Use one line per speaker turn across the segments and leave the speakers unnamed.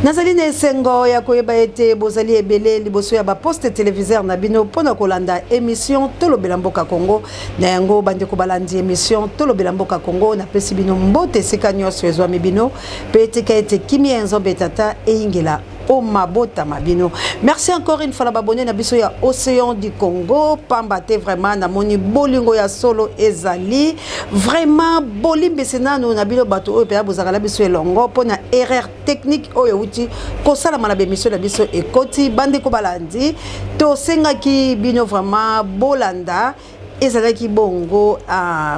Nazali na esengo ya koyeba ete bozali ebele liboso ya ba poste téléviseur na bino pona kolanda émission Tolobela Mboka Congo na yango bandeko balandi émission Tolobela Mboka Congo na pesi bino mbote sika nyonso ezwami bino pe etika ete kimi enzombe tata eingela o mabota mabino. Merci encore une fois la babone na biso ya Océan du Congo pambate vraiment na moni bolingo ya solo ezali vraiment bolimbe senano na bino bato oyo pe bozakala biso elongo pona erreur technique oyo uti kosala mana be mission na biso ekoti bande ko balandi to senga ki bino vraiment bolanda ezalaki bongo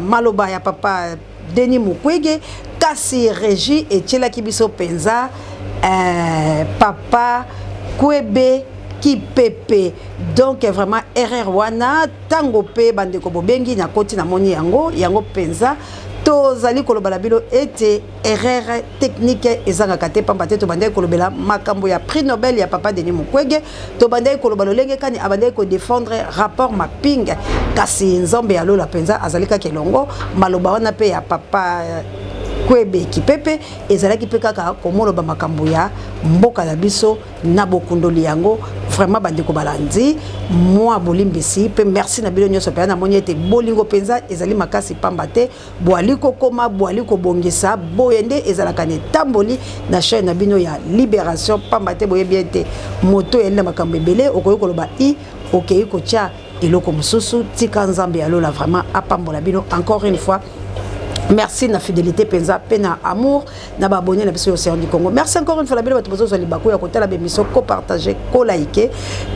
maloba ya papa Denis Mukwege kasi régie et tchela ki biso penza papa Kwebe ki pepe donc vraiment erreur wana tango pe bande ko bobengi na koti na moni yango penza tozali kolobala bilo ete erreur technique ezanga kate pambate to bande kolobela makambo ya prix Nobel ya papa Denis Mukwege to bande kolobalo lenge kani abande ko défendre rapport mapping kasi nzombe ya lola penza azalika kelongo maloba wana pe ya papa Kwebe ki pepe ezalaki pe kaka komoloba makambo ya mboka na biso na bokundoli yango vraiment bandeko balandi moi bolimbisi pe merci na bilo nyonso pe na moni ete bolingo penza ezali makasi pambate boaliko koma boaliko bongisa boyende ezalaka ne tamboli na chaîne na bino ya Libération pambate boyebi ete moto yenda makambo ebele okoyi koloba okei kotia eloko mususu tika nzambe ya lola vraiment apambola bino encore une fois. Merci na fidélité penza pena amour na ba abonné na biso Océan du Congo. Merci encore une fois la belle bato bozo li bako ya kotala be mission ko partager ko liker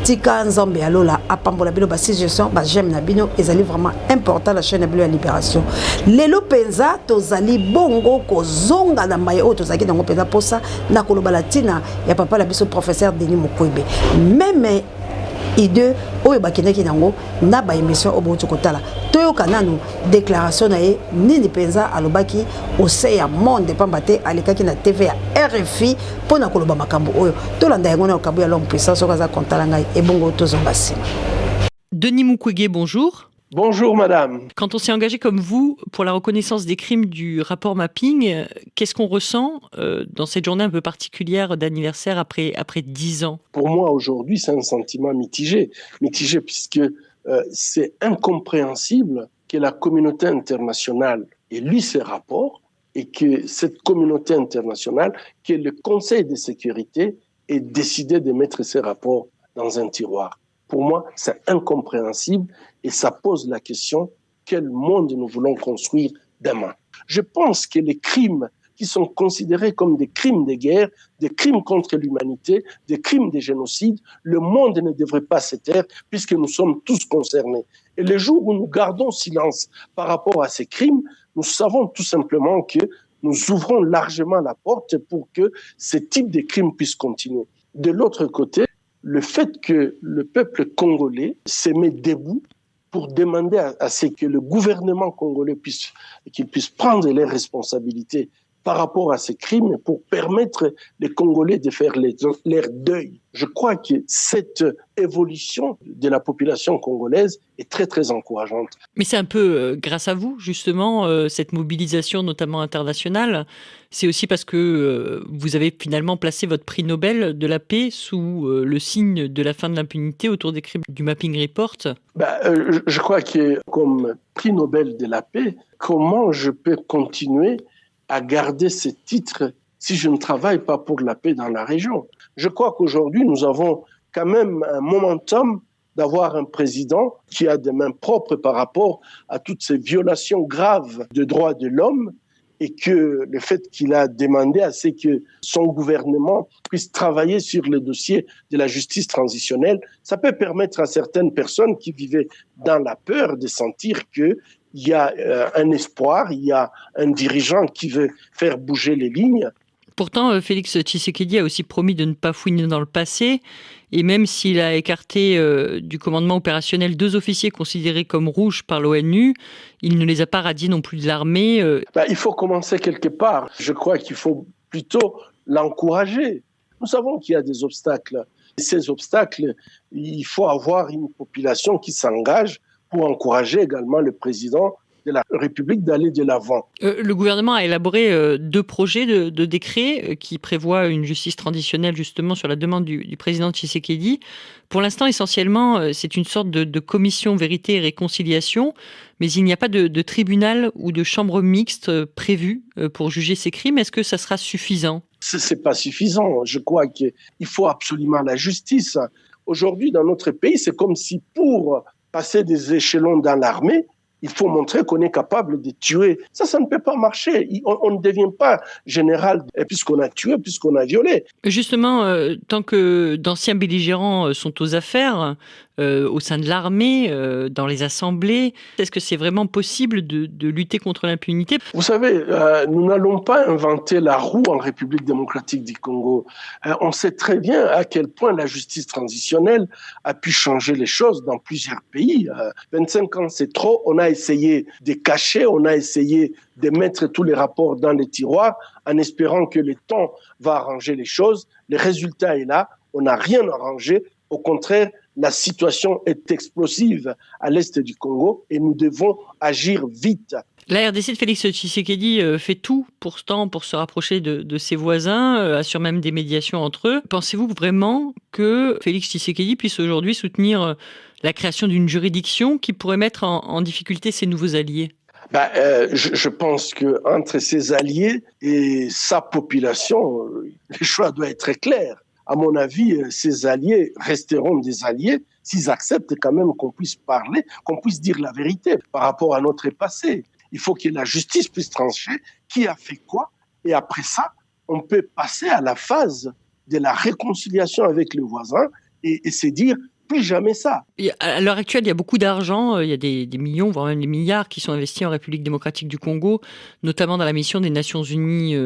tika nzambe alola apambola bino ba suggestion ba j'aime na bino ezali vraiment important la chaîne ya Libération. Lelo penza tozali bongo ko zonga na maye o tozaki nango penza posa na koloba latina ya papa la biso professeur Denis Mukwege. Même ide oyo bakendaki nango na ba émission oboto kotala toyoka nanu déclaration na ye nini penza alobaki oseya monde pambate alekaki na TV ya RFI pona koloba makambo oyo tolanda yango na okabu ya l'homme puissant sokaza kontala ngai ebongo tozonga sima.
Denis Mukwege, bonjour.
Bonjour madame.
Quand on s'est engagé comme vous pour la reconnaissance des crimes du rapport mapping, qu'est-ce qu'on ressent dans cette journée un peu particulière d'anniversaire après 10 ans?
Pour moi aujourd'hui c'est un sentiment mitigé puisque c'est incompréhensible que la communauté internationale ait lu ces rapports et que cette communauté internationale, que le Conseil de sécurité ait décidé de mettre ces rapports dans un tiroir. Pour moi, c'est incompréhensible et ça pose la question quel monde nous voulons construire demain. Je pense que les crimes qui sont considérés comme des crimes de guerre, des crimes contre l'humanité, des crimes de génocide, le monde ne devrait pas se taire puisque nous sommes tous concernés. Et le jour où nous gardons silence par rapport à ces crimes, nous savons tout simplement que nous ouvrons largement la porte pour que ce type de crimes puisse continuer. De l'autre côté, le fait que le peuple congolais se met debout pour demander à ce que le gouvernement congolais puisse prendre les responsabilités par rapport à ces crimes pour permettre les Congolais de faire leur deuil. Je crois que cette évolution de la population congolaise est très très encourageante.
Mais c'est un peu grâce à vous justement, cette mobilisation notamment internationale. C'est aussi parce que vous avez finalement placé votre prix Nobel de la paix sous le signe de la fin de l'impunité autour des crimes du Mapping Report.
Je crois que comme prix Nobel de la paix, comment je peux continuer à garder ce titre si je ne travaille pas pour la paix dans la région? Je crois qu'aujourd'hui, nous avons quand même un momentum d'avoir un président qui a des mains propres par rapport à toutes ces violations graves de droits de l'homme et que le fait qu'il a demandé à ce que son gouvernement puisse travailler sur le dossier de la justice transitionnelle, ça peut permettre à certaines personnes qui vivaient dans la peur de sentir que il y a un espoir, il y a un dirigeant qui veut faire bouger les lignes.
Pourtant, Félix Tshisekedi a aussi promis de ne pas fouiner dans le passé. Et même s'il a écarté du commandement opérationnel 2 officiers considérés comme rouges par l'ONU, il ne les a pas radiés non plus de l'armée.
Il faut commencer quelque part. Je crois qu'il faut plutôt l'encourager. Nous savons qu'il y a des obstacles. Et ces obstacles, il faut avoir une population qui s'engage pour encourager également le président de de la République d'aller de l'avant.
Le gouvernement a élaboré 2 projets de décret qui prévoient une justice transitionnelle justement sur la demande du président Tshisekedi. Pour l'instant, essentiellement, c'est une sorte de commission vérité et réconciliation, mais il n'y a pas de tribunal ou de chambre mixte prévue pour juger ces crimes. Est-ce que ça sera suffisant ?
C'est pas suffisant. Je crois qu'il faut absolument la justice. Aujourd'hui, dans notre pays, c'est comme si pour passer des échelons dans l'armée, il faut montrer qu'on est capable de tuer. Ça ne peut pas marcher. On ne devient pas général puisqu'on a tué, puisqu'on a violé.
Justement, tant que d'anciens belligérants sont aux affaires, au sein de l'armée, dans les assemblées, est-ce que c'est vraiment possible de lutter contre l'impunité ?
Vous savez, nous n'allons pas inventer la roue en République démocratique du Congo. On sait très bien à quel point la justice transitionnelle a pu changer les choses dans plusieurs pays. 25 ans, c'est trop. On a essayé de cacher, on a essayé de mettre tous les rapports dans les tiroirs en espérant que le temps va arranger les choses. Le résultat est là. On n'a rien arrangé. Au contraire, la situation est explosive à l'est du Congo et nous devons agir vite.
La RDC de Félix Tshisekedi fait tout pourtant pour se rapprocher de ses voisins, assure même des médiations entre eux. Pensez-vous vraiment que Félix Tshisekedi puisse aujourd'hui soutenir la création d'une juridiction qui pourrait mettre en difficulté ses nouveaux alliés ?
Je pense qu'entre ses alliés et sa population, le choix doit être très clair. À mon avis, ces alliés resteront des alliés s'ils acceptent quand même qu'on puisse parler, qu'on puisse dire la vérité par rapport à notre passé. Il faut que la justice puisse trancher qui a fait quoi. Et après ça, on peut passer à la phase de la réconciliation avec le voisin et se dire plus jamais ça.
À l'heure actuelle, il y a beaucoup d'argent, il y a des millions, voire même des milliards qui sont investis en République démocratique du Congo, notamment dans la mission des Nations Unies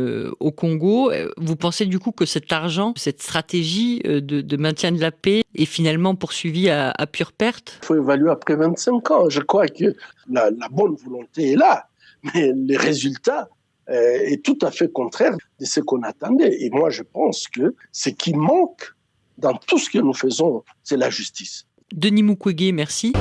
au Congo. Vous pensez du coup que cet argent, cette stratégie de maintien de la paix est finalement poursuivie à pure perte ?
Il faut évaluer après 25 ans. Je crois que la bonne volonté est là, mais le résultat est tout à fait contraire de ce qu'on attendait. Et moi, je pense que ce qui manque dans tout ce que nous faisons, c'est la justice.
Denis Mukwege, merci.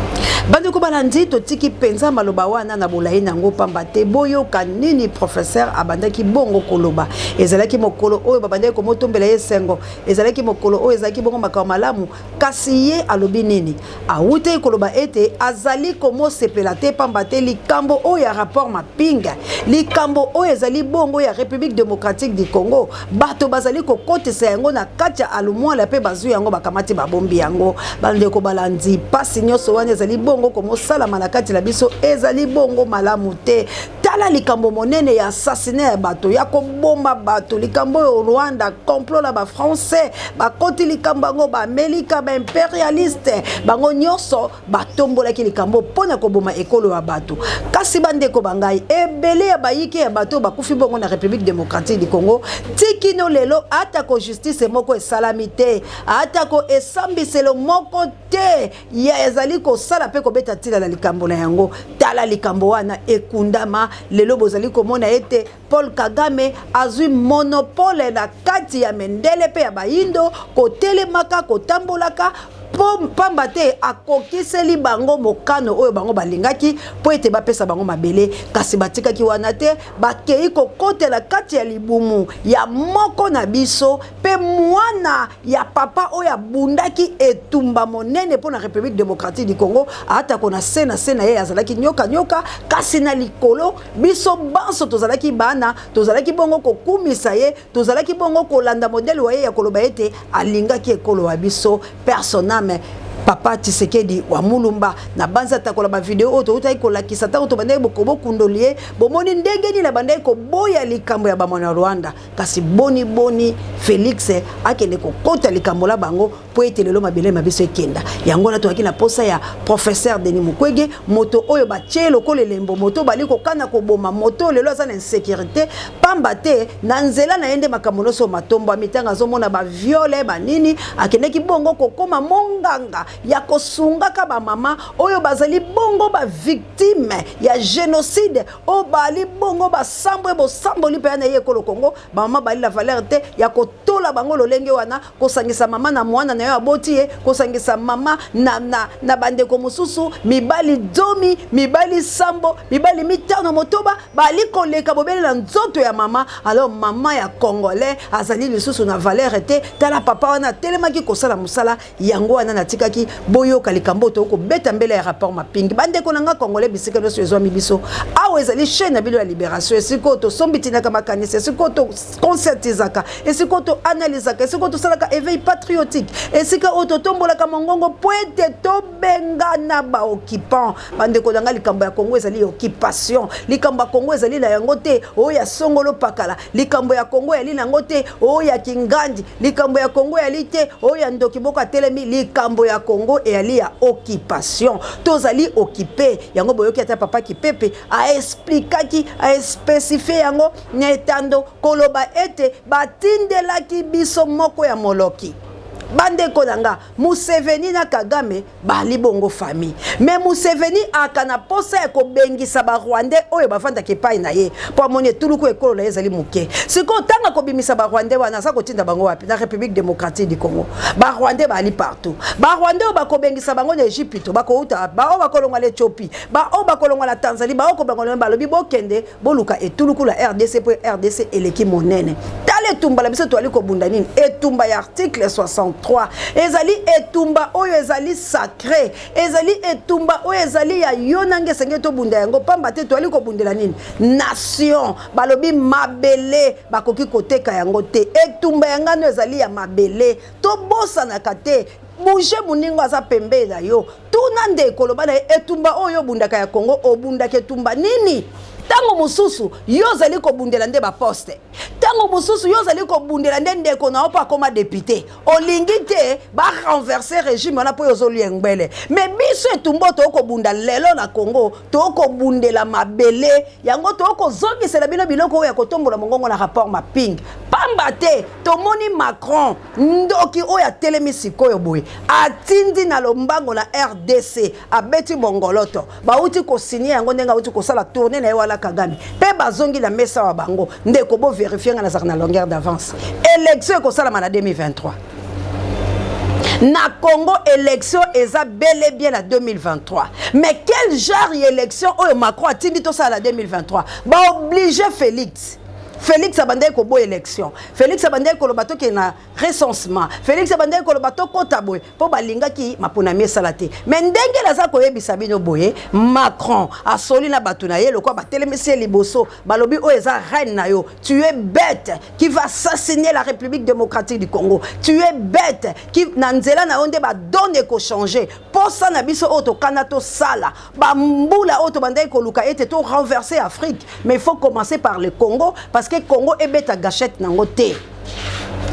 Bandeko balandi totiki penza maloba wana na bolayi nango pamba te boyoka nini professeur abandaki bongo koloba ezalaki mokolo oyo babandaki komotombela ye sengo ezalaki mokolo oyo ezalaki bongo makao malamu kasi ye alobi nini awute koloba ete azali komosepela te pamba te likambo oyo ya rapport mapinga likambo oyo ezali bongo ya République démocratique du Congo bato bazali kokotisa yango na kati ya alumwala pe bazwi yango bakamati babombi yango bandeko balandi pasi nyonso wana ezali bongo komo sala manakati la biso ezali bongo malamu te tala likambo monene ya assassiné ya bato ya kobomba bato likambo yo Rwanda complot la ba français ba koti likambo ngo ba Amerika ba impérialiste bango nyonso batombola ki likambo pona koboma ekolo ya bato kasi bandeko bangai ebele ya bayiki ya bato bakufi bongo na République démocratique du Congo tikino lelo ata ko justice moko esalamité ata ko esambiselo moko te ya ezali ko sala pe ko beta tila la likambo na yango tala likambo wana ekundama lelo bozali komona ete Paul Kagame azui monopole na kati ya mendele pe ya bayindo kotelemaka kotambolaka pamba te akokiseli bango mokano oyo bango balingaki po ete bapesa bango mabele kasi batikaki wana te bakei kokotela kati ya libumu ya moko na biso pe mwana ya papa oyo abundaki etumba monene po na République démocratique du Congo ata kona sena ye azalaki nyoka kasi na likolo biso banso tozalaki bana tozalaki bongo kokumisa ye tozalaki bongo kolanda modele wa ye ya koloba ete alingaki ekolo wa biso personnage Papa Tshisekedi wa Mulumba na banza takola ba video oto utai ko lakisa ta oto bandai bokobo kundolie bomoni ndenge ni la bandai ko boya likambo ya bamona Rwanda kasi boni Félix akende ko kota likambo la bango po ete lelo mabele mabiso ekenda yango na to akina posa ya professeur Denis Mukwege moto oyo ba chelo ko lembo moto bali ko kana ko boma moto lelo aza na insécurité pamba te na nzela na ende makambo so matombo mitanga zo mona ba viole ba nini akende ki bongo ko koma monganga ya kosungaka ba mama oyo bazali bongo ba victime ya génocide o bali bongo ba sambo bo sambo li pe na ye ko Congo ba mama bali la valeur te ya kotola bango lolenge wana kosangisa mama na mwana na yo aboti ye kosangisa mama na bande ko mususu mibali domi mibali sambo mibali mitano motoba bali koleka bobele na nzoto ya mama. Alors mama ya congolais azali lisusu na valeur te tala papa wana telemaki kosala musala yango wana natikaki boyoka likambo to ko beta mbele ya rapport mapingi bande ko nanga congolais bisika no sezo mibiso awo ezali chaîne na bilo ya libération esiko to sombitina kama kanisa esiko to concertizaka esiko to analysaka esiko to salaka éveil patriotique esika ototombola kama ngongo poete to benga na ba occupant bande ko nanga likambo ya Congo ezali occupation likambo ya Congo ezali na yango te o ya songolo pakala likambo ya Congo yali nango te o ya kingandi likambo ya Congo yali te o ya ndoki boka telemi likambo ya Congo yali ya occupation tozali occupé yango boyoki ata papa kipepe a explikaki a spécifier yango nyetando koloba ete batindelaki biso moko ya moloki bande konanga Museveni na Kagame bali bongo famille mais Museveni akana posa ko bengisa ba Rwandais oyo bafanda kepai na ye po amoni tuluku ekolo na ezali muke siko tanga ko bimisa ba Rwandais wana sa ko tinda bango wapi na République démocratique du Congo ba Rwandais bali partout ba Rwandais ba ko bengisa bango na Egypte ba ko uta ba o ba kolonga le Ethiopie ba o ba kolonga la Tanzanie ba o ko bango ba lobi bo kende boluka etuluku la RDC pour RDC eleki monene tale tumba la biso to ali ko bunda nini etumba ya article 63 ezali etumba oyo ezali sacré ezali etumba oyo ezali ya yonange senge to bunda yango pamba te to ali ko bundela nini nation balobi mabele bakoki koteka yango te etumba yangano ezali ya mabele to bosa na kate bouger muningo aza pembe na yo tuna ndeko loba na etumba oyo bundaka ya Congo obundaka etumba nini tango mususu yozali ko bundela nde ba poste tango mususu yozali ko bundela nde ndeko na opa koma député olingi te ba renverser régime wana po yozoli ngbele mais biso etumbo to ko bunda lelo na Congo to ko bundela mabele yango to ko zongisela bino biloko ya kotombola mongongo na rapport maping pamba te to moni Macron ndoki oya telemi sikoyo boye atindi na lombango na RDC abeti bongoloto ba uti ko signer yango ndenga uti ko sala tourner na wala Kagame pe bazongi la mesa wa bango ndeko bo vérifier na sakna longueur d'avance élection ko sala na 2023 na Congo élection eza bel et bien la 2023 mais quel genre d'élection oyo Macron atindi to sala 2023 ba obligé Félix abandai ko bo élection Félix abandai ko lobato ke na recensement Félix abandai ko lobato kota boy po balinga ki mapona salate mais ndenge la za ko yebisa bino boye Macron asoli na bato na ye lokwa batelemisi liboso balobi o eza reine na yo tu es bête qui va assassiner la République démocratique du Congo tu es bête qui nanzela na onde ba donne ko changer posa na biso auto kanato sala ba mbula auto bandai ko luka ete to renverser Afrique mais il faut commencer par le Congo parce que Congo ebeta gâchette nango te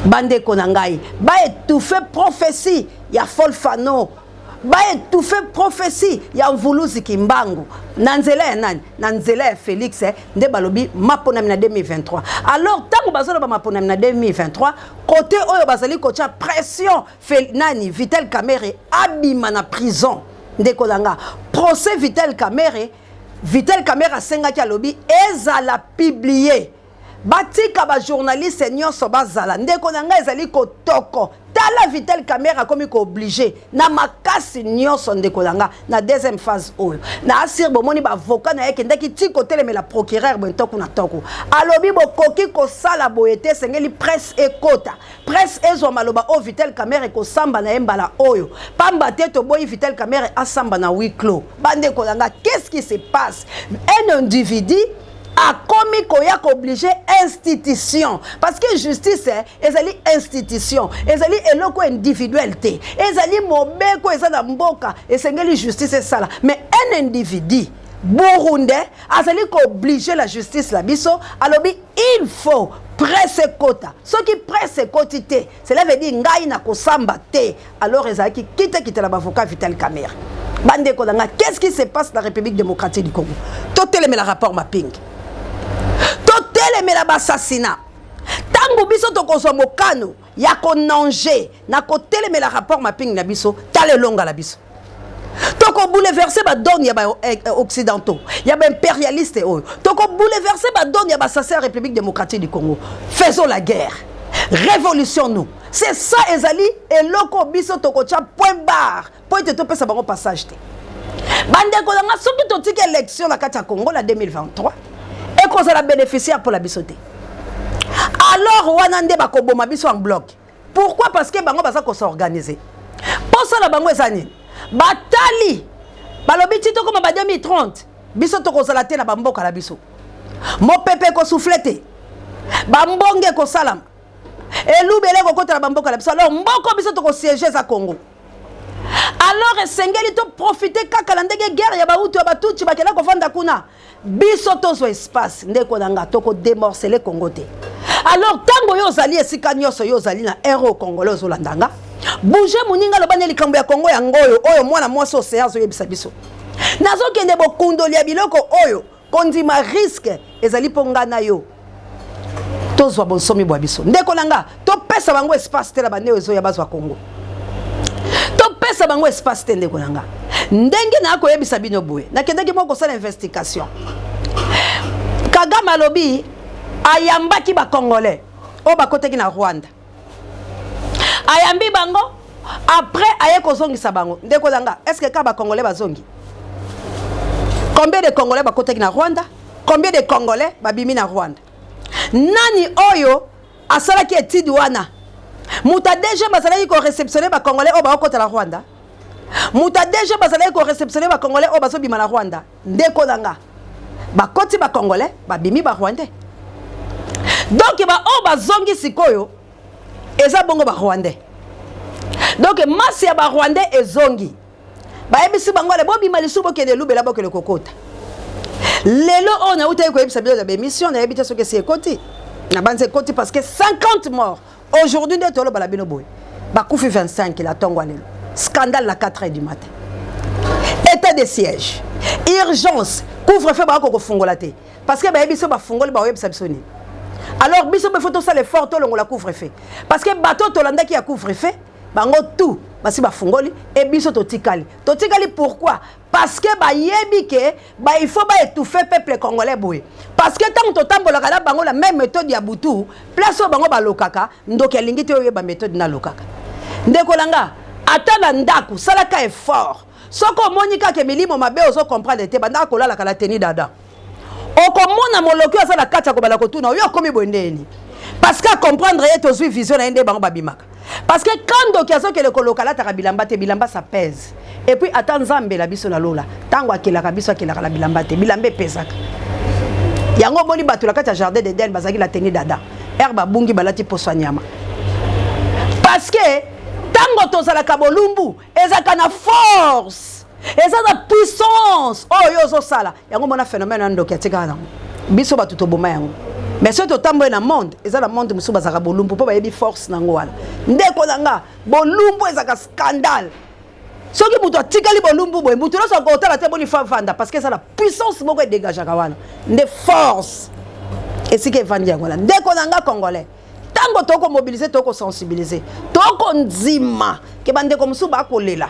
bande konangai ba étouffer prophétie ya Folfano ba étouffer prophétie ya Mvuluzi Kimbangu nanzela ya nani nanzela ya Félix nde balobi mapona na 2023 alors tango bazolo ba mapona na 2023 côté oyo bazali kocha pression nani Vital Kamerhe abima na prison nde kolanga procès Vital Kamerhe asengaki alobi ezala publier batika ba journaliste nyonso bazala ndeko nanga ezali kotoko tala Vital Kamerhe komi ko obligé na makasi nyonso ndeko nanga na deuxième phase oyo na asir bomoni ba avocat na yeke ndeki tiko teleme la procureur bentoko na toko alobi bokoki ko sala boyete sengeli presse ekota presse ezo maloba o Vital Kamerhe ko samba na embala oyo pamba teto boyi Vital Kamerhe asamba na huis clos bande ko nanga qu'est-ce qui se passe un individu a commis koya obligé institution parce que justice ezali institution ezali eloko individualité ezali mobeko ezana mboka esengeli justice sala mais un individu burundais azali ko obliger la justice la biso alobi il faut presse kota ce qui presse quotité cela veut dire ngai na kosamba te alors ezali kita la avocat Vital Kamerhe bande ko danga qu'est-ce qui se passe dans la République démocratique du Congo toteleme la rapport mapping toteleme la assassinat tango biso to kozwa mokano ya konanger na kotelemela rapport mapping na biso tale longa la biso toko bouleverser ba donne ya ba occidentaux ya ba impérialiste oyo toko bouleverser ba donne ya ba sacé République démocratique du Congo. Faisons la guerre, révolution nous, c'est ça ezali eloko biso toko cha point barre point te topesa bango passage te bande ko nga soki to tiki élection la kati ya Congo la 2023 et ko za la bénéficiaire pour la biso te. Alors wana nde bakoboma biso en bloc. Pourquoi? Parce que bango baza ko s'organiser pour ça la bango ezani batali balobi tito comme ba 2030 biso to ko zala te na bamboka la biso mo pepe ko souffleté bambonge ko salam elubele ko kota na bamboka la biso. Alors mboko biso to ko siéger za Congo. Alors esengeli to profiter kaka la ndenge guerre ya bautu ya batuchi bakela ko fanda kuna biso to zo espace ndeko nanga to ko démorceler Congo te. Alors tango yo zali esika nyoso yo zali na héros congolais zo landanga bouger muninga lobane likambo ya Congo ya ngoyo oyo mwana mwasi océan zo yebisa biso nazo kende bokundoli ya biloko oyo kondima risque ezali pongana yo tozwa bonsomi bwa biso ndeko nanga to pesa bango espace te la bande ezo ya bazwa Congo to pesa bango espace te ndeko nanga ndenge na ko yebisa bino boye na kendeki moko sala investigation Kagame alobi ayambaki ba congolais o bakoteki na Rwanda ayambi bango après aye kozongisa bango ndeko nanga est-ce que ka ba congolais bazongi? Combien de congolais bakoteki na Rwanda? Combien de congolais babimi na Rwanda? Nani oyo asalaki etidi wana muta déjà bazalaki ko réceptionner ba congolais o ba okota la Rwanda? Muta déjà bazalaki ko réceptionner ba congolais o bazo bima na Rwanda? Ndeko nanga bakoti ba congolais babimi ba Rwandais. Donc ba o bazongi sikoyo eza bongo ba Rwandais. Donc masi ya ba Rwandais ezongi ba ebisi bango le bobima lisubo kende lubela bokele kokota. Lelo on a outé ko ebisa bilo de mission na ebita soke si ekoti na banze ekoti parce que 50 morts aujourd'hui de tolo bala bino boy ba kufi 25 la tongwa lelo scandale la 4h du matin état de siège urgence couvre-feu ba ko fungola te parce que ba ebiso ba fungoli ba webisa bisoni. Alors biso be photo ça le fort to longola couvre-feu parce que bato to landa ki ya couvre-feu bango tout basi ba fungoli et biso to tikali pourquoi? Parce que ba yebi ke ba il faut ba étouffer peuple congolais boy parce que tant to tambola kala bango la même méthode ya butu place bango ba lokaka ndoki alingi te yo ba méthode na lokaka ndeko langa atala ndaku salaka effort soko monika ke milimo mabe ozo comprendre te banda ko la kala teni dada okomona moloki asala kacha ko bala ko tuna yo komi bondeni parce que comprendre et to vision na ende bango babimaka. Parce que quand donc yazo ke le kolokala ta bilamba te bilamba ça pèse et puis attends nzambe la biso na lola tango akela ka biso akela la bilamba te bilambe pesaka yango boni batu la kati jardin de del bazaki la teni dada herba bungi balati poso nyama parce que tango to sala ka bolumbu ezaka na force ezaka puissance oh yo zo sala yango mona phénomène ndoki atika na biso batu to boma yango. Mais si tu es dans le monde, et ça le monde musu bazaka bolumbu po ba yebi force nango wana. Ndeko nanga bolumbu ezaka scandale. Soki mutu atikali bolumbu boy mutu loso ko tala te boni fanda parce que ça la puissance moko dégage ka wana. Nde force. Et si ke vandi yango wana. Ndeko nanga congolais. Tango toko mobiliser toko sensibiliser. Toko nzima ke bandeko musu ba kolela.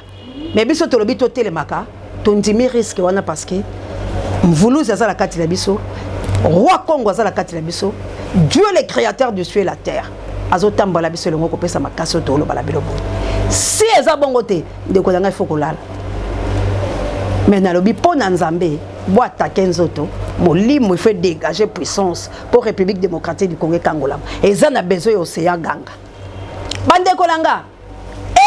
Mais biso to lobi to telemaka, to ndimi risque wana parce que mvuluza za la kati la biso. Roi Congo azala kati la biso Dieu le créateur du ciel et la terre azotamba la biso le ngoko pesa makaso to lo bala bilobo si eza bongo te ndeko nanga ifoko lala mais na lobi pona nzambe bo attaquer nzoto molimo il faut dégager puissance pour République démocratique du Congo kangola eza na besoin océan ganga bandeko langa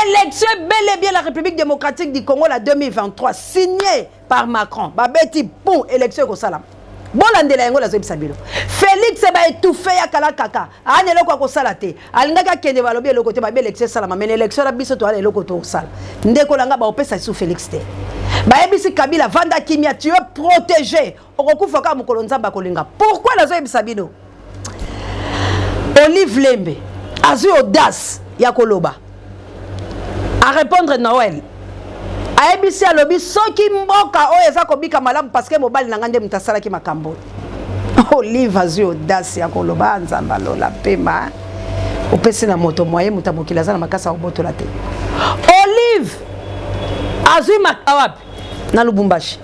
élection bel et bien la République démocratique du Congo la 2023 signée par Macron babeti pour élection ko salam. Bolandela yango la zebisa bilo Félix ba étouffé ya kala kaka anelo kwa ko salate alingaka kende balobi eloko te ba élection sala mais élection la biso to ala eloko to sala ndeko langa ba opesa sous Félix te ba ebisi Kabila vanda kimia tu es protégé okokufa ka mukolo nzamba kolinga pourquoi la zebisa bilo Olive Lembe azu audace ya koloba à répondre Noël aebisi alobi soki mboka oyo eza kobika malamu parce que mobali na ngande mutasala ki makambo Olive azu audace ya koloba nzamba lola pema opesi na moto moyen mutamokila za na makasa obotola te. Olive azui makawapi na Lubumbashi.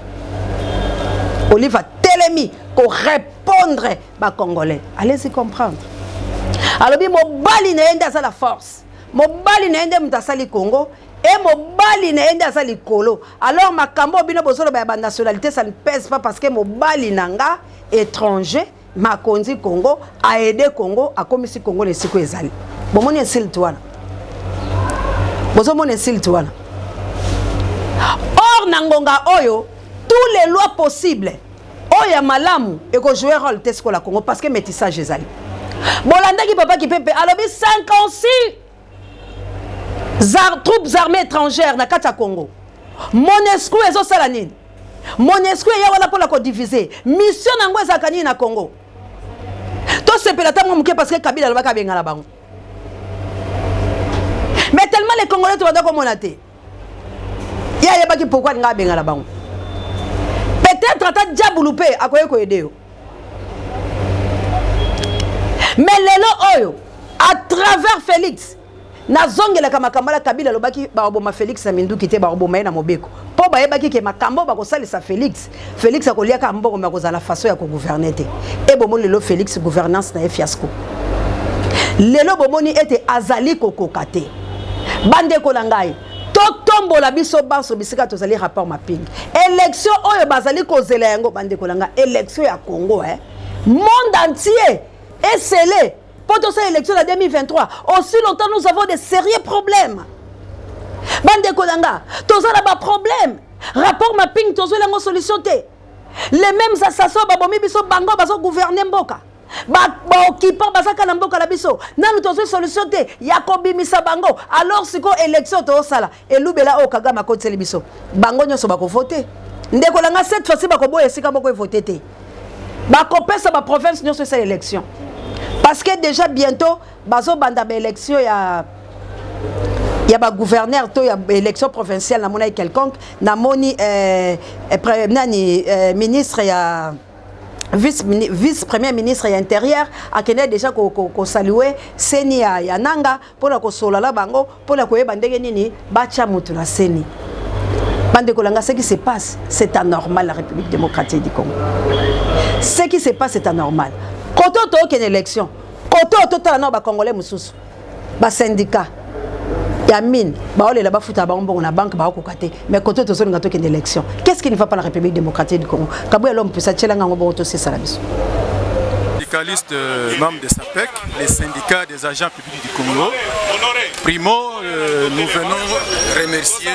Olive a telemi pour répondre ba Congolais. Allez-y comprendre. Alors bi mobali na yende za la force. Mobali na yende mutasali Congo et mobali na yende za likolo. Alors makambo bino bosolo ba nationalité ça ne pèse pas parce que mobali nanga étranger Makonzi Congo a aidé Congo a komisi Congo les siko ezali. Bomoni esil tuana. Bozomoni esil tuana. Or nangonga oyo tous les lois possibles oya malamu et que jouer rôle tesco la Congo parce que métissage ezali. Bolanda ki papa ki pepe alobi 56 troupes armées étrangères na kati ya Congo. Monesco ezo sala nini? Monesco ya wala pour la diviser. Mission nango ezaka nini na Congo? To sepela tango muke parce que Kabila lobaka benga la bango. Mais tellement les Congolais to banda ko monaté. Ya yebaki pourquoi nga benga la bango. Peut-être ata diabulupe akoye ko aider. Mais lelo oyo à travers Félix na zongela kama kamala Kabila lobaki ba oboma Félix na mindu kité ba oboma na mobeko. Po ba yebaki ke makambo ba ko salisa Félix. Félix akoliaka mboko makoza la façon ya ko gouverner té. Et bomo lelo Félix gouvernance na fiasco. Lelo bomoni était azali kokokate. Bande ko langai. Totombo la biso banso bisika tozali rapport mapping. Élection oyo bazali kozela yango bande ko langa élection ya Congo monde entier est scellé. Pour cette élection de 2023, aussi longtemps nous avons des sérieux problèmes. Bande Kolanga, tous ont des problèmes. Rapport mapping, tous ont une solution. Les mêmes assassins, babomi biso bango baso gouverner mboka. Ba occupant basaka na mboka la biso. Nanu tous une solution. Yakobi misa bango. Alors si ko élection to sala, elubela o Kagame akoteli biso. Bango nyoso bako voter. Ndeko langa cette fois-ci bako boye sika bako voter te. Bako pesa ba province nyoso cette élection. Parce que déjà bientôt, bazo banda ba élection ya ba gouverneur to ya élection provinciale na mona quelconque na moni ministre ya vice premier ministre ya intérieur a kene déjà ko saluer seni ya nanga pour la ko solala bango pour la ko yeba ndenge nini ba cha mutu na seni. Bande kolanga, ce qui se passe c'est anormal la République démocratique du Congo. Ce qui se passe c'est anormal. Quand on a une élection, quand on a un Congolais, un syndicat, il y a mine, il y a une banque, mais quand on a une élection, qu'est-ce qui ne va pas la République démocratique du Congo?
Syndicaliste membre de SAPEC, les syndicats des agents publics du Congo. Primo, nous venons remercier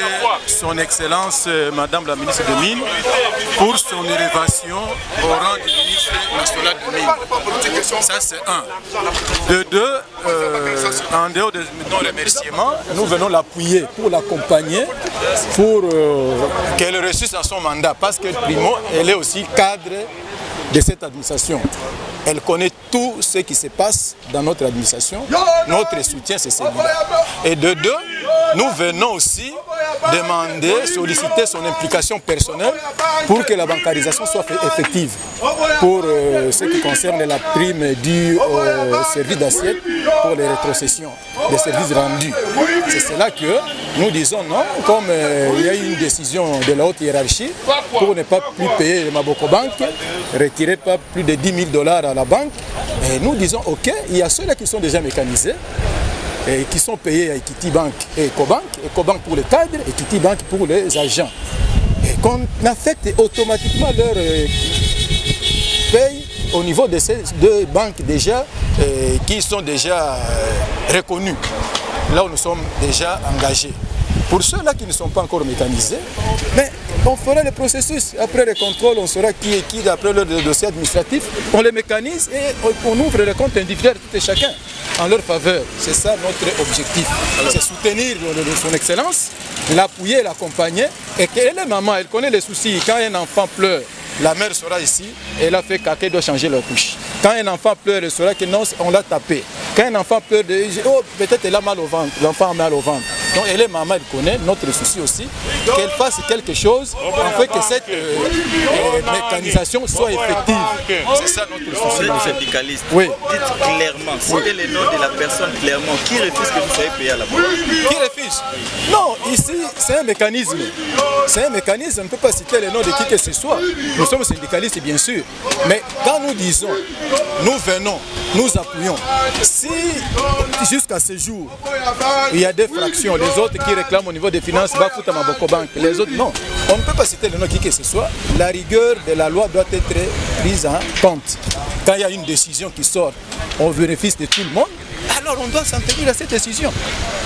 son Excellence Madame la ministre de Mines pour son élévation au rang du ministre national de Mines. Ça c'est un. De deux, en dehors de nos remerciements, nous venons l'appuyer pour l'accompagner pour qu'elle réussisse dans son mandat parce que Primo, elle est aussi cadre de cette administration. Elle connaît tout ce qui se passe dans notre administration. Notre soutien, c'est celui-là. Et de deux, nous venons aussi demander, solliciter son implication personnelle pour que la bancarisation soit effective. Pour ce qui concerne la prime due au service d'assiette pour les rétrocessions des services rendus. C'est cela que nous disons non, comme il y a eu une décision de la haute hiérarchie pour ne pas plus payer le Maboko Bank, retirer pas plus de $10 000 à la banque. Et nous disons ok, il y a ceux-là qui sont déjà mécanisés et qui sont payés à Equity Bank et Ecobank pour les cadres, Equity Bank pour les agents. Et qu'on affecte automatiquement leur paye au niveau de ces deux banques déjà qui sont déjà reconnues. Là où nous sommes déjà engagés. Pour ceux-là qui ne sont pas encore mécanisés, mais on fera le processus. Après le contrôle, on saura qui est qui d'après le dossier administratif. On les mécanise et on ouvre le compte individuel tout et chacun en leur faveur. C'est ça notre objectif. C'est soutenir son Excellence, l'appuyer, l'accompagner. Et qu'elle est maman, elle connaît les soucis. Quand un enfant pleure, la mère sera ici, elle a fait caca, elle doit changer leur couche. Quand un enfant pleure, elle saura que non, on l'a tapé. Quand un enfant pleure, oh, peut-être elle a mal au ventre, l'enfant a mal au ventre. Donc elle est maman, elle connaît notre souci aussi, qu'elle fasse quelque chose afin que cette mécanisation soit effective. C'est ça notre souci.
Vous êtes syndicaliste.
Oui.
Dites clairement, citez le nom de la personne clairement. Qui refuse que vous soyez payé à la banque?
Qui refuse? Non, ici c'est un mécanisme. C'est un mécanisme, on ne peut pas citer le nom de qui que ce soit. Nous sommes syndicalistes bien sûr. Mais quand nous disons, nous venons, nous appuyons, si jusqu'à ce jour, il y a des fractions, les autres qui réclament au niveau des finances, va foutre à Maboko Bank, les autres non. On ne peut pas citer le nom de qui que ce soit. La rigueur de la loi doit être prise en compte. Quand il y a une décision qui sort au bénéfice de tout le monde, alors on doit s'en tenir à cette décision.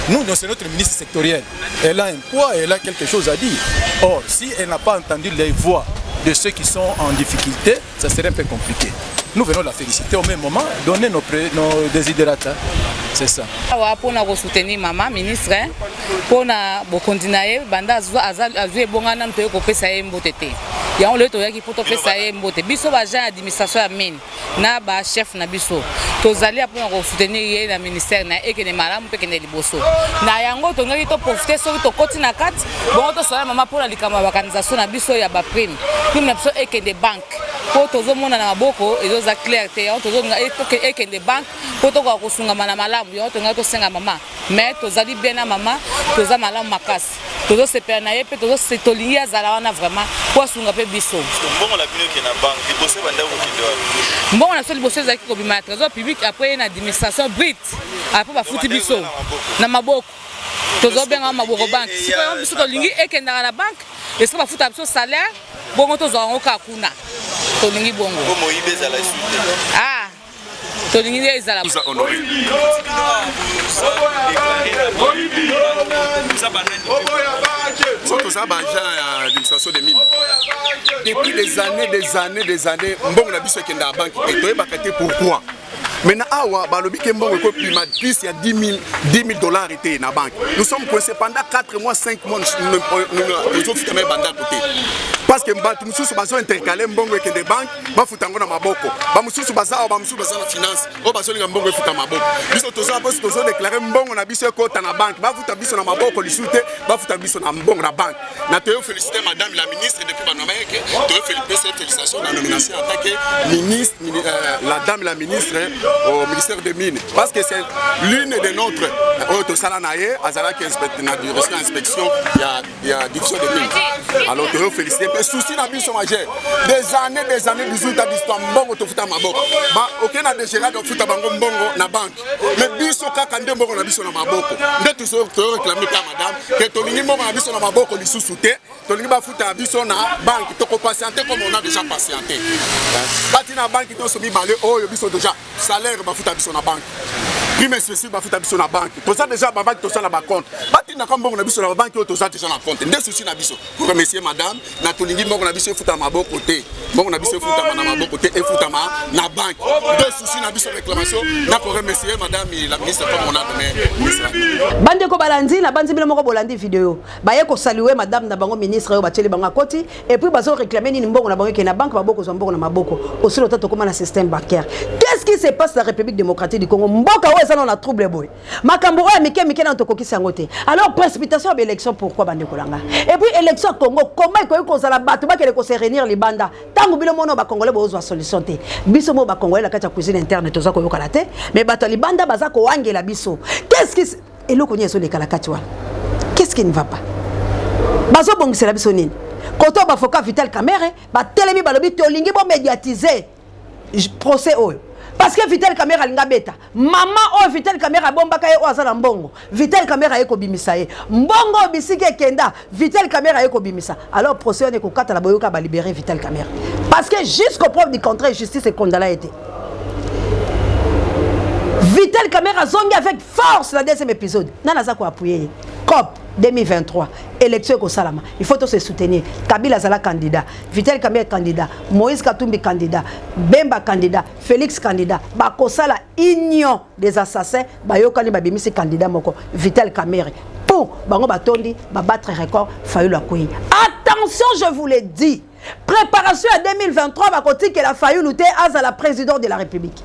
Nous, c'est notre ministre sectoriel. Elle a un poids, elle a quelque chose à dire. Or, si elle n'a pas entendu les voix de ceux qui sont en difficulté, ça serait un peu compliqué. Nous venons la féliciter au même moment, donner nos désidérata. C'est ça.
Pour nous soutenir maman ministre, pour nous continuer, banda azue bongana ntoyo kopesa ye mbote te. Ya on le to yaki poto pesa ye mbote. Biso ba agent administration ya mine na ba chef na biso. Tozali pour nous soutenir ye na ministère na ekene malamu pe kene liboso. Na yango to ngaki to profiter so to koti na kati, bon to sola maman pour la likama ba organisation na biso ya ba prime. Prime na biso ekene bank. Pour tozo mona na maboko ezoza clair te. On tozo ekene bank pour to ko sunga mana malamu. Yo to ngaki to senga maman. Mais tozali bien na maman, toza malamu makasi. Tozo sepela na ye pe tozo setolingi azala wana vraiment pour sunga pe biso.
Mbongo la bino ke na banque, liboso banda ko kidoa.
Mbongo na so liboso ezaki ko bima trésor public après na administration brute. Après ba futi biso na maboko. Tozo benga maboko banque. Si ko biso tolingi ekenda na banque, est-ce que ba futa biso salaire? Bongo tozo ngoka kuna. Tolingi bongo.
Como ibeza la suite.
Ah. Tolingi ezala.
Nous a honoré.
Surtout ça, agent d'administration des mines. Depuis des années, mbongo na biso kenda banque et toi bakate pourquoi. Maintenant, balobi ke mbongo ko plus il y a 10 000 dollars était na banque. Nous sommes coincés pendant 4 mois, 5 mois, nous autres même banda côté. Parce que mbatu mususu bazo intercaler mbongo kende banque, ba futango na maboko. Ba mususu baza na finance, o bazo linga mbongo futa maboko. Biso tozo déclarer mbongo na biso ko ta na banque, ba futa biso na maboko lisute, ba futa biso na mbongo na banque. Na te féliciter madame la ministre depuis Banameke, te félicitations dans la nomination en tant que ministre, la dame la ministre au ministère des Mines. Parce que c'est l'une de notre Salanaye, Azala qui inspecte la inspection, il y a division des mines. Alors te féliciter. Mais souci na biso majeur. Des années, bizuta biso mbongo to futa maboko. Ba aucun a déjà de futa bango mbongo na banque. Mais biso kaka nde mbongo na biso na maboko. Nde to réclamer ta madame que to lingi mbongo na biso na maboko lisusu te. To lingi ba futa biso na banque to ko patienter comme on a déjà patienté. Bati na banque to so mi balé oh biso déjà salaire ba futa biso na banque. Prime spécifique ba futa biso na banque. To ça déjà ba banque to ça na ba compte. Bati na mbongo na biso na banque to ça déjà na compte. Nde souci na biso. Pour remercier madame na to lingi mbongo na biso futa maboko te. Mbongo na biso futa na maboko te et futa na banque. Deux soucis na biso réclamation na pour remercier madame la ministre comme on a donné.
Bande ko balandi na bandi bila moko bolandi vidéo. Ba ye ko saluer madame na bango ministre yo bateli bango akoti et puis bazo réclamer ni mbongo na bango ke na banque maboko zo mbongo na maboko. Aussi le tato comme na système bancaire. Qu'est-ce qui se passe dans la République démocratique du Congo? Mboka ouais ça na trouble boy. Makambo ouais mike na tokoko sangote. Alors précipitation de l'élection pourquoi bande ko langa? Et puis élection Congo comment ko za la bato ba kele ko se réunir les banda. Tango bilo mono ba congolais bozo solution te. Biso mo ba congolais la kata cuisine interne toza ko yoka la te mais bato li banda baza ko wangela biso. Qu'est-ce qui et loko nyeso le kala kati wa? Qu'est-ce qui ne va pas? Bazo bongisa la biso nini? Koto ba foka Vital Kamerhe ba telemi balobi to lingi bo médiatiser procès oyo. Parce que Vital Kamerhe alinga beta. Maman o Vital Kamerhe bomba kaye o azala mbongo. Vital Kamerhe eko bimisa ye. Mbongo bisike kenda. Vital Kamerhe eko bimisa. Alors procès ne ko kata la boyoka ba libérer Vital Kamerhe. Parce que jusqu'au preuve du contraire justice est condamnée été. Vital Kamerhe zongi avec force la deuxième épisode. Nana za ko appuyer. COP 2023 élection ko salama. Il faut se soutenir. Kabila zala candidat, Vital Kamerhe candidat, Moïse Katumbi candidat, Bemba candidat, Félix candidat. Ba ko sala union des assassins, ba yokani ba bimisi candidat moko Vital Kamerhe. Pour bango batondi ba battre record Fayulu Akoyi. Attention, je vous l'ai dit. Préparation à 2023 ba koti que la Fayulu te à la présidente de la République.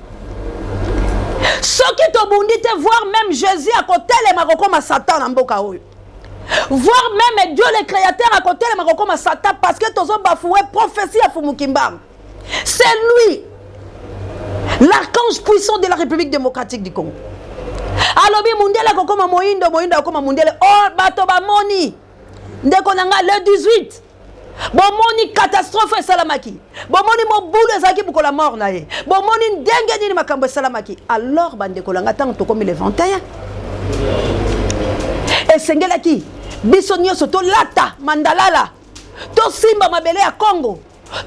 Ce qui te bondi te voir même Jésus à côté les Marocco ma Satan en mboka oyo. Voire même Dieu le créateur à côté de Maroko Satan parce que tous ont bafoué prophétie à Fumukimbang. C'est lui, l'archange puissant de la République démocratique du Congo. Alobi Mundele Kokoma Moindo Kokoma Mundele. Oh, bato ba moni. Ndekonanga le 18. Bomoni catastrophe salamaki. Bomoni moboule ezaki bukola mort na ye. Bomoni ndenge nini makambo salamaki. Alors bande kolanga tant to comme le 21. Et sengelaki biso nyonso to lata mandalala. To simba mabele ya Congo.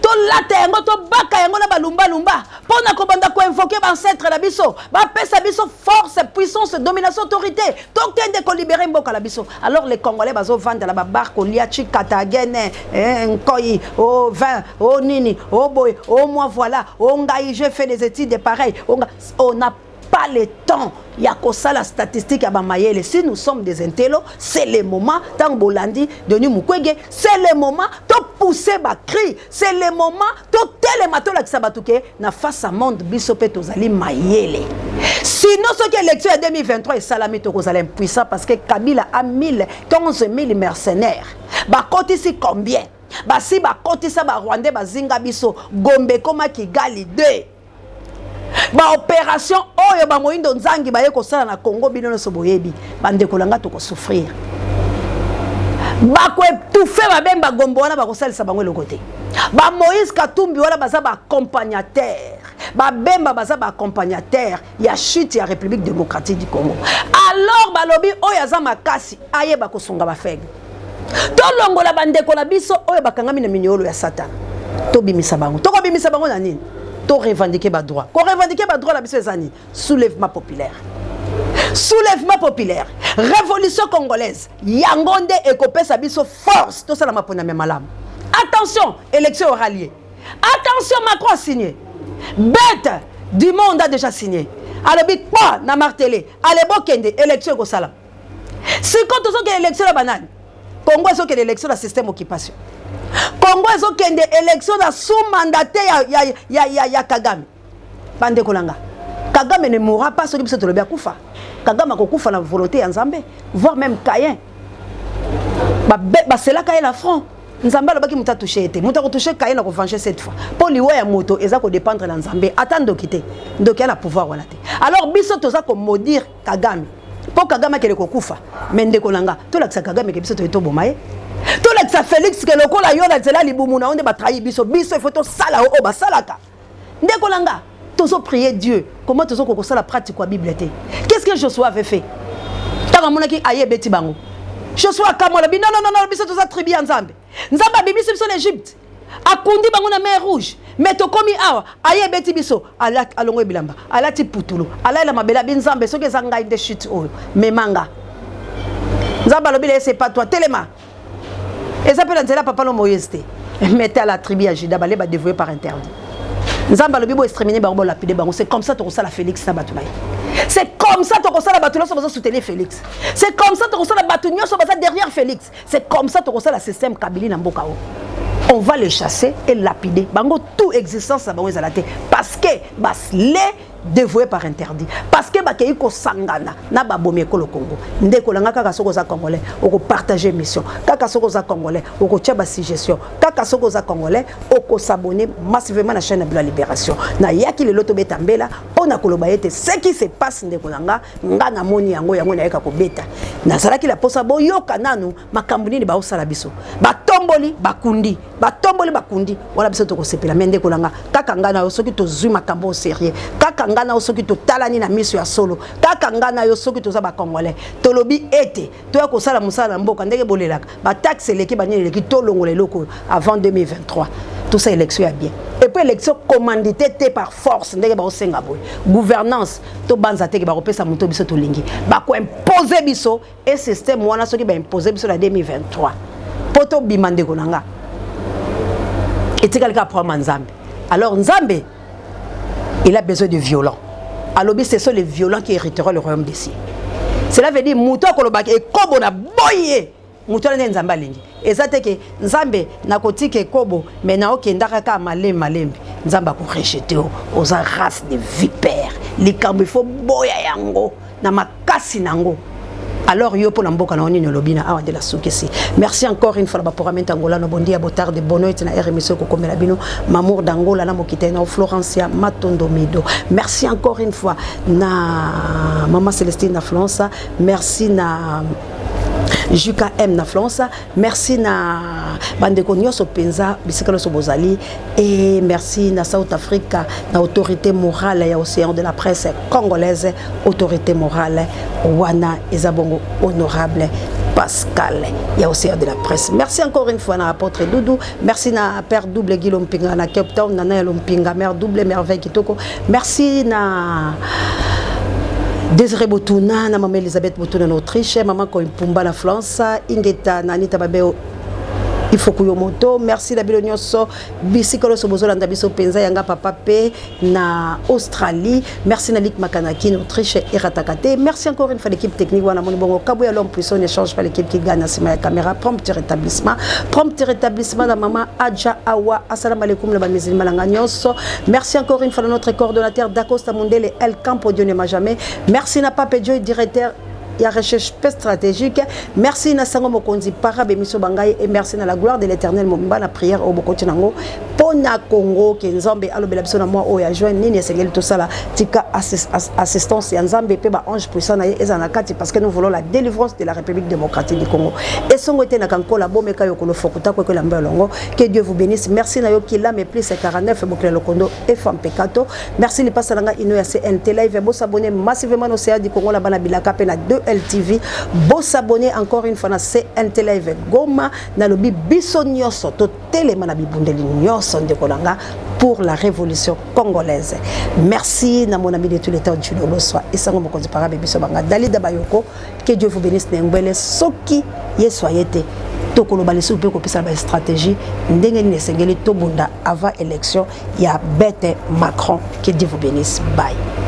To lata yango to baka yango na balumba lumba. Pona ko banda ko invoquer ba ancêtre la biso. Ba pesa biso force, puissance, domination, autorité. To tende ko libérer mboka la biso. Alors les Congolais bazo vendre la barque liachi katagene nkoi au vin au nini au boy au moi voilà au ngai j'ai fait des études de pareil. On n'a pas le temps. Il y a que ça la statistique à Bamayele. Si nous sommes des intellos, c'est le moment, tant Bolandi, Denis Mukwege, c'est le moment de pousser ma cri, c'est le moment de télémato la Kisabatouke, na face à monde, bisope tozali Mayele. Sinon, ce qui est l'élection en 2023 est salami tozali puissant parce que Kabila a 11 000 mercenaires. Bah, côté ici combien? Bah, si bah, côté ça, bah, Rwandais, bah, Zinga biso, Gombe, Koma, Kigali, 2. Ba opération oyo ba moindo nzangi ba yeko sala na Congo bino so boyebi bande kolanga to ko souffrir ba ko étouffer ba bemba gombo wana ba ko salisa bango le côté ba Moïse Katumbi wala baza ba accompagnateur ba bemba baza ba accompagnateur ya chute ya République démocratique du Congo. Alors ba lobi oyo aza makasi aye ba ko sunga ba fege to longola bande ko na biso oyo bakangami na minyolo ya Satan to bimisa bango to ko bimisa bango na nini to revendiquer ba droit. Ko revendiquer ba droit la biso ezani soulèvement populaire. Soulèvement populaire, révolution congolaise. Yangonde ekopesa biso force to sala mapona memalam. Attention, élection oralier. Attention, Macron a signé. Bête du monde a déjà signé. Alobi quoi na martelé. Alebo kende élection ko sala. Si quand on que élection la banane. Congo so que l'élection la système occupation. Congo est qu'il y a des élections sous-mandatées ya Kagame. Bande Kolanga. Kagame ne mourra pas sur le biso de Koufa. Kagame a Koufa la volonté en Zambé, voire même Kayen. C'est là Kayen la front. Nzamba le baki muta touché été. Muta ko touché Kayen la revanche cette fois. Pour lui ya moto eza ko dépendre dans Zambé. Attendre quitter. Donc il a pouvoir wana te. Alors biso toza ko maudire Kagame. Pour Kagame ke le Koufa. Mende Kolanga. To la Kagame ke biso to eto bomaye. Tout le monde Félix que le cola yona zela libumuna on ba trahi biso biso faut to sala o ba salaka ndeko langa tozo prier Dieu comment tozo ko sala pratique wa Bible té qu'est-ce que Josué avait fait tanga mona ki aye beti bango Josué kamola bi non biso toza tribu nzambe nzamba bibiso biso l'Égypte akundi bango na mer rouge mais to komi awa aye beti biso ala alongo bilamba ala ti putulu ala la mabela bi nzambe soki zanga inde shit oyo memanga nzamba lobile c'est pas toi téléma. Et ça peut être papa no Moïse. Mettez à la tribu à Juda, balé ba dévoué par interdit. Nzamba le bibo exterminé ba lapidé bango. C'est comme ça to la Félix na batulay. C'est comme ça to la batulay so bazo soutenir Félix. C'est comme ça to la batulay so baza derrière Félix. C'est comme ça to la système Kabila na mbokao. On va les chasser et lapider. Bango tout existence à bango ezalate parce que bas les dévoué par interdit parce que bakei ko sangana na babomi ko le Congo ndeko langa kaka soko za congolais oko partager mission kaka soko za congolais oko tia ba suggestion kaka soko za congolais oko s'abonner massivement na chaîne de la libération na yaki le loto betambela ona koloba ete ce qui se passe ndeko langa ngana moni yango na yeka ko beta na salaki la posa boyoka nanu makambuni ni ba osala biso batomboli bakundi wala biso to ko sepela ndeko langa kaka ngana yo soki to zui makambo sérieux kaka ngana yo soki to talani na miso ya solo kaka ngana yo soki to za ba congolais to lobi ete to ya ko sala musala mboka ndenge bolelaka ba taxe leki banyeli leki to longola loko avant 2023 tout ça élection ya bien et puis élection commandité par force ndenge ba osenga boy gouvernance to banza te ke ba kopesa muto biso to lingi ba ko imposer biso et système wana soki ba imposer biso la 2023 poto bimande konanga et c'est quelqu'un pour Nzambe. Alors Nzambe, il a besoin de violents. Alors ce sont les violents qui hériteront le royaume des cieux. Cela veut dire Mouto Kolobaki et Kobo na boye. Mouto na Nzamba lingi. Et ça te que Nzambe na kotike Kobo mais na okendaka ka malembe. Nzamba ko rejeter aux races de vipères. Les kambo il faut boya yango na makasi nango. alors yo pona mboka na oni no lobina awa de la sukesi. Merci encore une fois pour amenta Angola no bondia botard de bono et na RMC ko komela bino Mamour d'Angola na mokita na Florencia Matondo Mido. Merci encore une fois na Maman Célestine na France, merci na Juka M na France, merci na bandeko nyonso penza bisikalo so bozali et merci na South Africa na autorité morale ya océan de la presse congolaise, autorité morale wana ezabongo honorable Pascal ya océan de la presse. Merci encore une fois na apôtre Doudou, merci na père double Guillaume Mpinga na Cape Town na na Lompinga mère double merveille kitoko, merci na Désiré Botuna, na maman Elisabeth Botuna en Autriche, maman Koimpumba la France, Ingeta Nanita Babeo il faut que moto. Merci la bilonyoso bisikolo sobozo landa biso penza yanga papa pe na Australie. Merci na Lik Makanaki en Autriche et Ratakate. Merci encore une fois l'équipe technique wana moni bongo Kabouya l'homme puissant échange pas l'équipe qui gagne à la caméra prompt rétablissement na maman Adja Awa. Assalamu alaikum le musulman langa nyonso. Merci encore une fois notre coordonnateur d'Acosta Mondele El Campo Dieu ne m'a jamais. Merci na Pape Joy directeur il y a recherche stratégique. Merci na sango mokonzi para bemiso bangai et merci na la gloire de l'Éternel momba na prière au bokoti nango pona Congo ke nzambe alobela biso na moi o ya joindre nini esengeli to sala tika assistance ya nzambe pe ba ange puissant na ezana kati parce que nous voulons la délivrance de la République démocratique du Congo et songo ete na kankola bomeka yokolo fokuta ko la mbelongo. Que Dieu vous bénisse. Merci na yo kila me plus 49 bokle lokondo et femme pekato. Merci les passalanga ino ya CNT live bo s'abonner massivement au CA du Congo la bana bilaka pe na 2 LTV, beau s'abonner encore une fois à CNT Live Goma, na lobi biso nyonso to telema na bibundeli nyonso de kolanga pour la révolution congolaise. Merci na mon ami de tous les temps du Lolo soit et sango mokonzi para biso banga Dalida Bayoko. Que Dieu vous bénisse n'engwele soki ye soyete to koloba le soupe ko pesa ba stratégie ndenge ni sengeli to bunda avant élection ya bête Macron. Que Dieu vous bénisse. Bye.